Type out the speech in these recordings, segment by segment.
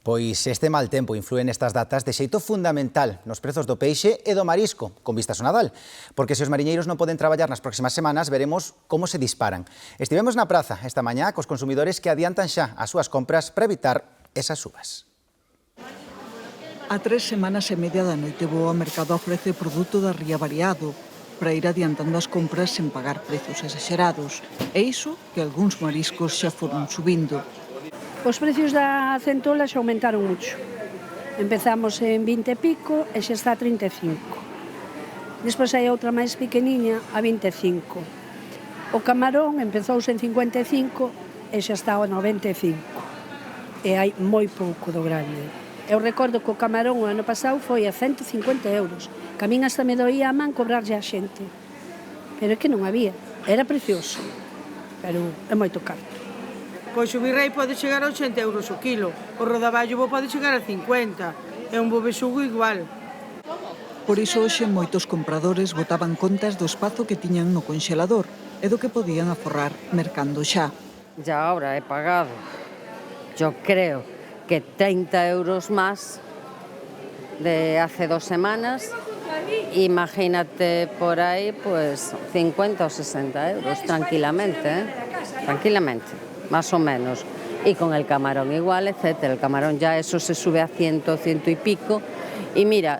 Pois este mal tempo inflúe nestas datas de xeito fundamental nos prezos do peixe e do marisco, con vistas ao Nadal. Porque se os mariñeiros non poden traballar nas próximas semanas, veremos como se disparan. Estivemos na praza esta mañá cos consumidores que adiantan xa as súas compras para evitar esas subas. A 3 semanas e media da noite boa, o mercado ofrece produto da ría variado para ir adiantando as compras sen pagar prezos exagerados. E iso que algúns mariscos xa foron subindo. Os precios da centola xa aumentaron mucho. Empezamos en 20 e pico e xa está a 35. Despois hai outra máis pequeniña a 25. O camarón empezouse en 55 e xa está a 95. E hai moi pouco do grande. Eu recordo que o camarón o ano pasado foi a 150 euros. Que a min hasta me doía a man cobrarlle a xente. Pero é que non había. Era precioso. Pero é moito caro. Pois o virrei pode chegar a 80 euros o kilo, o rodaballo pode chegar a 50, e un bo besugo igual. Por iso hoxe moitos compradores botaban contas do espazo que tiñan no conxelador e do que podían aforrar mercando xa. Ya ahora he pagado, yo creo que 30 euros más de hace 2 semanas. Imagínate por ahí, pues 50 o 60 euros, tranquilamente, tranquilamente, más o menos. Y con el camarón igual, etcétera. El camarón ya eso se sube a 100, 100 y pico. Y mira,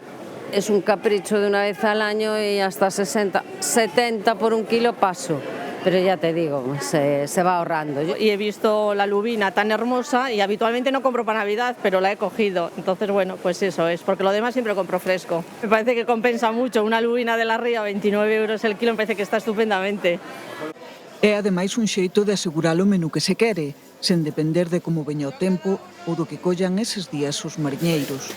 es un capricho de una vez al año y hasta 60, 70 por un kilo paso. Pero ya te digo, se va ahorrando. Y he visto la lubina tan hermosa y habitualmente no compro para Navidad, pero la he cogido. Entonces, bueno, pues eso es, porque lo demás siempre compro fresco. Me parece que compensa mucho una lubina de la ría, 29 euros el kilo, me parece que está estupendamente. É ademais un xeito de asegurar o menú que se quere, sen depender de como veña o tempo ou do que collan eses días os mariñeiros.